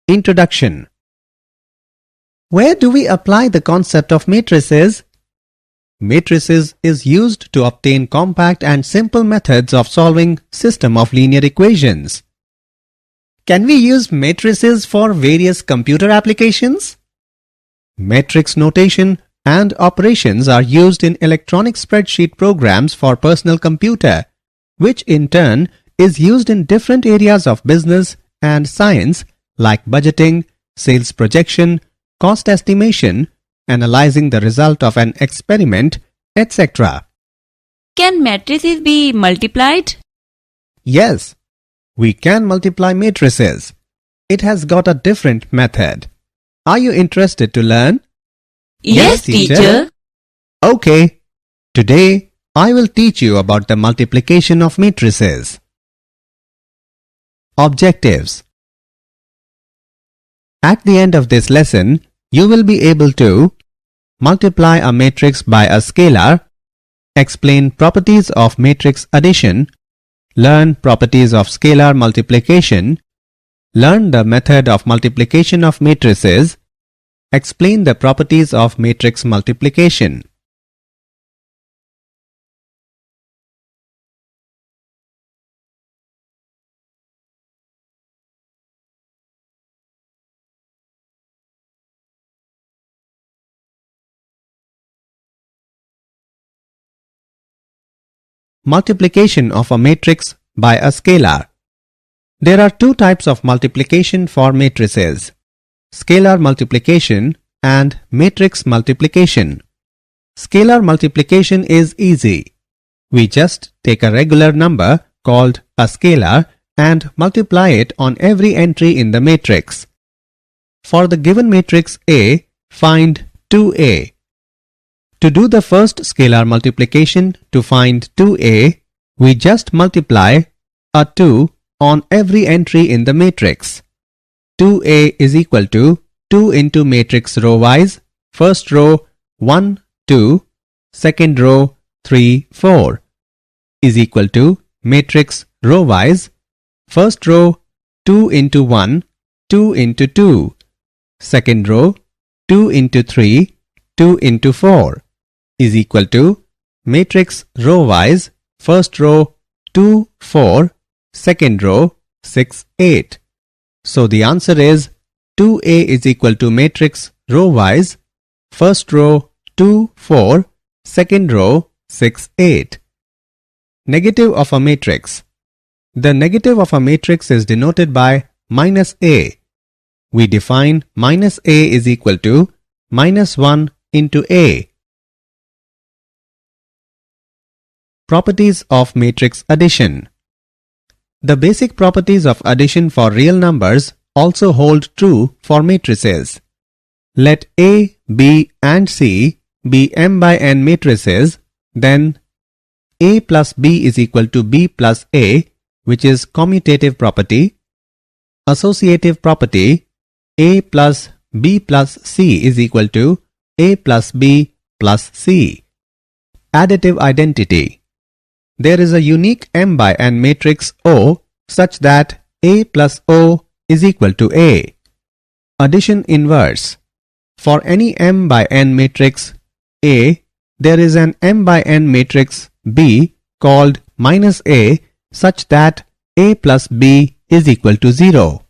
Introduction. Where do we apply the concept of matrices? Matrices is used to obtain compact and simple methods of solving system of linear equations. Can we use matrices for various computer applications? Matrix notation and operations are used in electronic spreadsheet programs for personal computer, which in turn is used in different areas of business and science like budgeting, sales projection, cost estimation, analyzing the result of an experiment, etc. Can matrices be multiplied? Yes, we can multiply matrices. It has got a different method. Are you interested to learn? Yes, teacher. Okay. Today, I will teach you about the multiplication of matrices. Objectives. At the end of this lesson, you will be able to multiply a matrix by a scalar, explain properties of matrix addition, learn properties of scalar multiplication, learn the method of multiplication of matrices, explain the properties of matrix multiplication. Multiplication of a matrix by a scalar. There are two types of multiplication for matrices: scalar multiplication and matrix multiplication. Scalar multiplication is easy. We just take a regular number called a scalar and multiply it on every entry in the matrix. For the given matrix A, find 2A. To do the first scalar multiplication to find 2A, we just multiply a 2 on every entry in the matrix. 2A is equal to 2 into matrix row wise, first row 1, 2, second row 3, 4 is equal to matrix row wise, first row 2 into 1, 2 into 2, second row 2 into 3, 2 into 4 is equal to matrix row wise, first row 2, 4, second row 6, 8. So the answer is 2A is equal to matrix row wise, first row 2, 4, second row 6, 8. Negative of a matrix. The negative of a matrix is denoted by minus A. We define minus A is equal to minus 1 into A. Properties of matrix addition. The basic properties of addition for real numbers also hold true for matrices. Let A, B and C be m by n matrices, then A plus B is equal to B plus A, which is commutative property. Associative property, A plus B plus C is equal to A plus B plus C. Additive identity. There is a unique m by n matrix O such that A plus O is equal to A. Addition inverse. For any m by n matrix A, there is an m by n matrix B called minus A such that A plus B is equal to 0.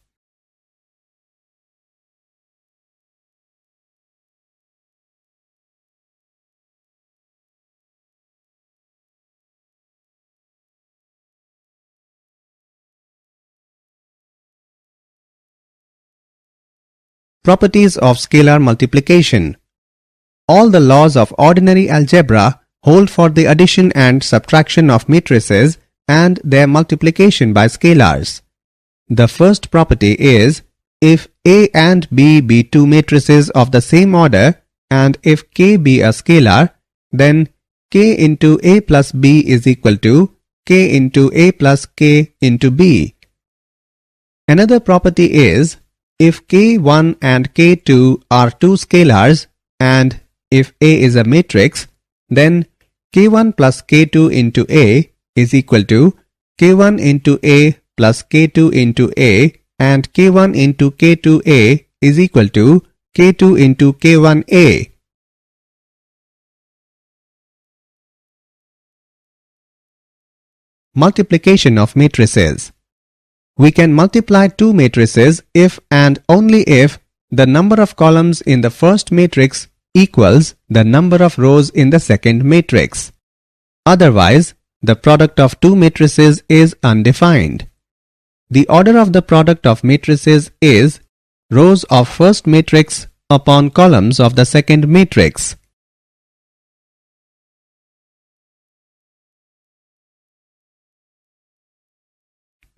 Properties of scalar multiplication. All the laws of ordinary algebra hold for the addition and subtraction of matrices and their multiplication by scalars. The first property is if A and B be two matrices of the same order and if K be a scalar, then K into A plus B is equal to K into A plus K into B. Another property is if K1 and K2 are two scalars and if A is a matrix, then K1 plus K2 into A is equal to K1 into A plus K2 into A and K1 into K2A is equal to K2 into K1A. Multiplication of matrices. We can multiply two matrices if and only if the number of columns in the first matrix equals the number of rows in the second matrix. Otherwise, the product of two matrices is undefined. The order of the product of matrices is rows of first matrix upon columns of the second matrix.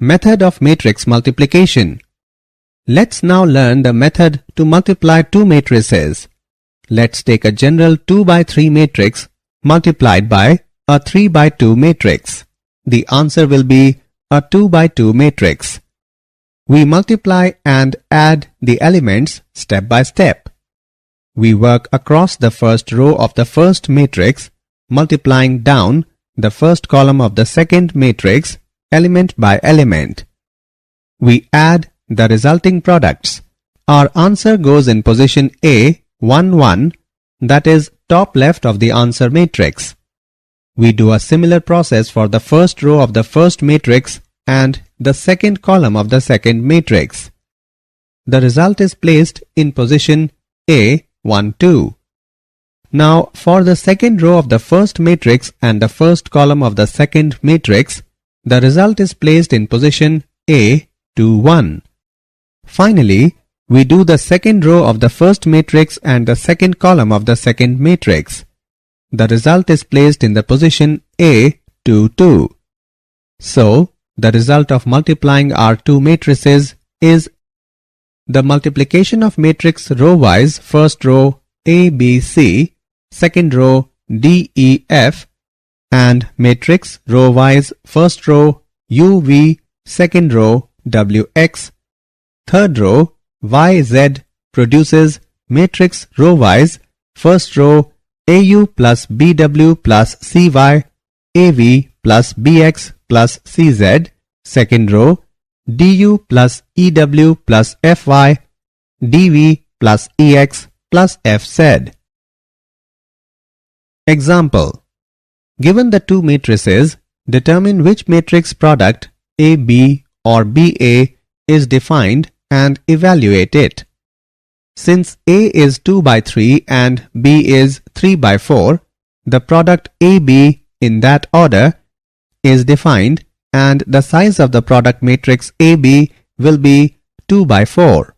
Method of matrix multiplication. Let's now learn the method to multiply two matrices. Let's take a general 2 by 3 matrix multiplied by a 3 by 2 matrix. The answer will be a 2 by 2 matrix. We multiply and add the elements step by step. We work across the first row of the first matrix, multiplying down the first column of the second matrix element by element. We add the resulting products. Our answer goes in position A, 1, 1, that is top left of the answer matrix. We do a similar process for the first row of the first matrix and the second column of the second matrix. The result is placed in position A, 1, 2. Now for the second row of the first matrix and the first column of the second matrix, the result is placed in position A, 2, 1. Finally, we do the second row of the first matrix and the second column of the second matrix. The result is placed in the position A, 2, 2. So, the result of multiplying our two matrices is the multiplication of matrix row-wise first row A, B, C, second row D, E, F, and matrix row-wise first row U, V, second row W, X, third row Y, Z produces matrix row-wise first row AU plus BW plus CY, AV plus BX plus CZ, second row DU plus EW plus FY, DV plus EX plus FZ. Example. Given the two matrices, determine which matrix product AB or BA is defined and evaluate it. Since A is 2 by 3 and B is 3 by 4, the product AB in that order is defined and the size of the product matrix AB will be 2 by 4.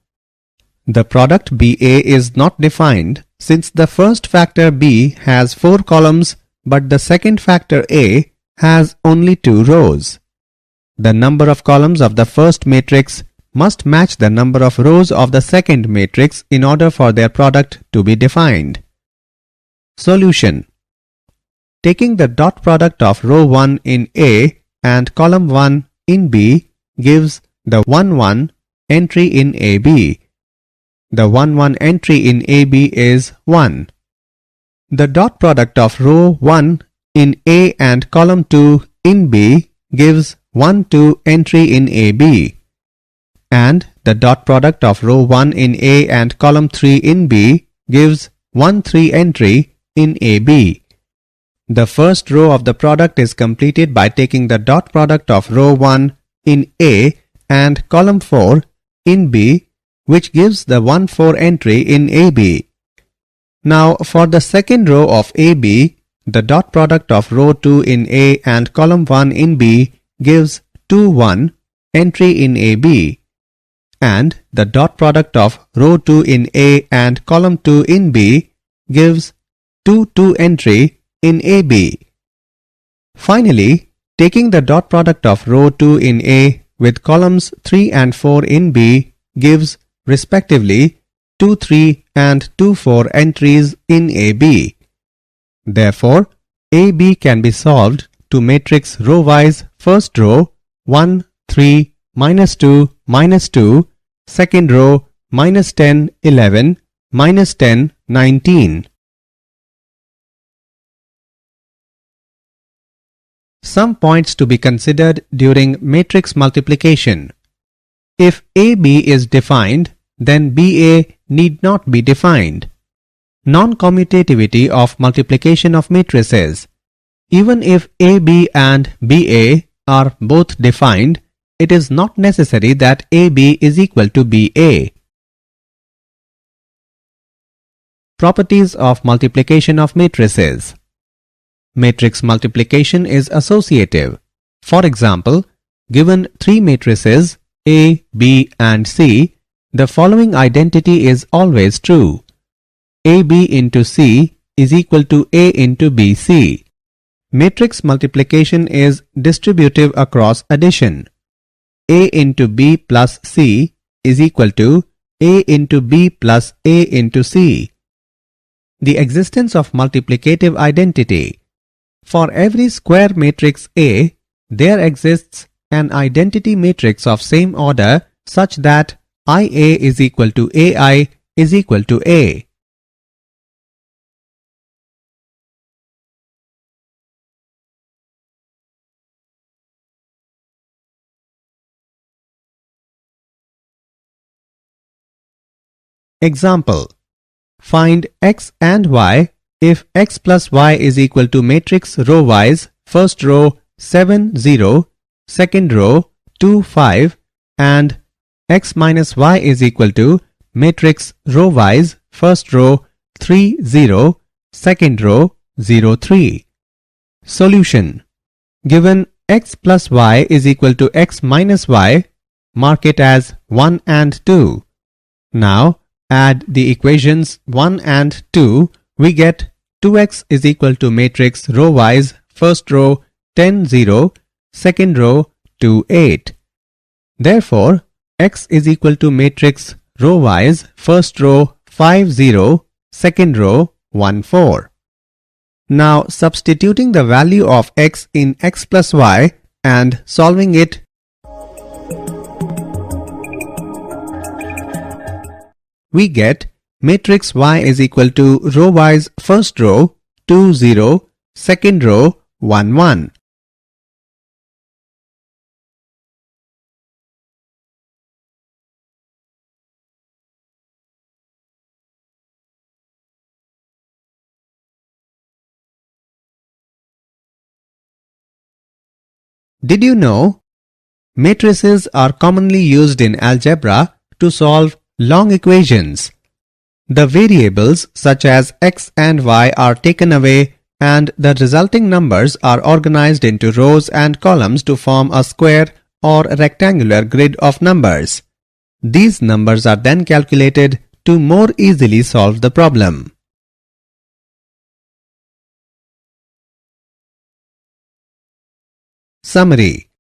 The product BA is not defined since the first factor B has 4 columns but the second factor A has only 2 rows. The number of columns of the first matrix must match the number of rows of the second matrix in order for their product to be defined. Solution. Taking the dot product of row 1 in A and column 1 in B gives the 1, 1 entry in AB. The 1, 1 entry in AB is 1. The dot product of row 1 in A and column 2 in B gives 1, 2 entry in AB. And the dot product of row 1 in A and column 3 in B gives 1, 3 entry in AB. The first row of the product is completed by taking the dot product of row 1 in A and column 4 in B, which gives the 1, 4 entry in AB. Now for the second row of AB, the dot product of row 2 in A and column 1 in B gives 2, 1 entry in AB. And the dot product of row 2 in A and column 2 in B gives 2, 2 entry in AB. Finally, taking the dot product of row 2 in A with columns 3 and 4 in B gives respectively 2, 3 and 2, 4 entries in AB. Therefore, AB can be solved to matrix row-wise first row 1, 3, minus 2, minus 2, second row minus 10, 11, minus 10, 19. Some points to be considered during matrix multiplication. If AB is defined, then BA need not be defined. Non-commutativity of multiplication of matrices. Even if AB and BA are both defined, it is not necessary that AB is equal to BA. Properties of multiplication of matrices. Matrix multiplication is associative. For example, given three matrices A, B and C, the following identity is always true. AB into C is equal to A into BC. Matrix multiplication is distributive across addition. A into B plus C is equal to A into B plus A into C. The existence of multiplicative identity. For every square matrix A, there exists an identity matrix of same order such that IA is equal to AI is equal to A. Example. Find x and y if x plus y is equal to matrix row-wise first row 7 0, second row 2 5 and x minus y is equal to matrix row-wise first row 3 0, second row 0 3. Solution. Given x plus y is equal to x minus y, mark it as 1 and 2. Now add the equations 1 and 2, we get 2x is equal to matrix row-wise first row 10 0, second row 2 8. Therefore, x is equal to matrix row-wise first row 5 0, second row 1 4. Now substituting the value of x in x plus y and solving it, we get matrix y is equal to row-wise first row 2 0, second row 1 1. Did you know? Matrices are commonly used in algebra to solve long equations. The variables such as x and y are taken away and the resulting numbers are organized into rows and columns to form a square or rectangular grid of numbers. These numbers are then calculated to more easily solve the problem. Summary.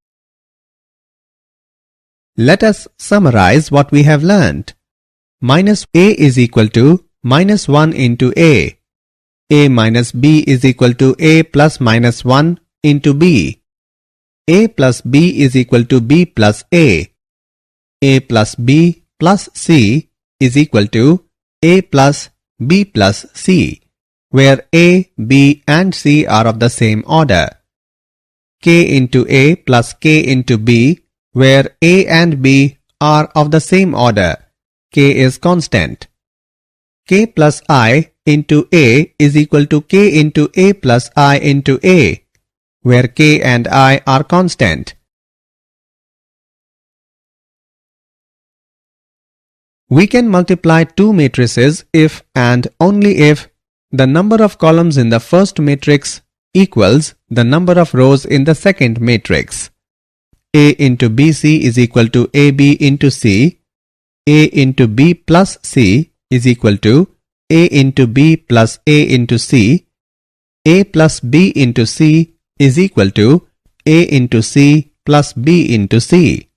Let us summarize what we have learnt. Minus A is equal to minus 1 into A. A minus B is equal to A plus minus 1 into B. A plus B is equal to B plus A. A plus B plus C is equal to A plus B plus C, where A, B and C are of the same order. K into A plus K into B, where A and B are of the same order. K is constant. K plus I into A is equal to K into A plus I into A, where K and I are constant. We can multiply two matrices if and only if the number of columns in the first matrix equals the number of rows in the second matrix. A into BC is equal to AB into C. A into B plus C is equal to A into B plus A into C. A plus B into C is equal to A into C plus B into C.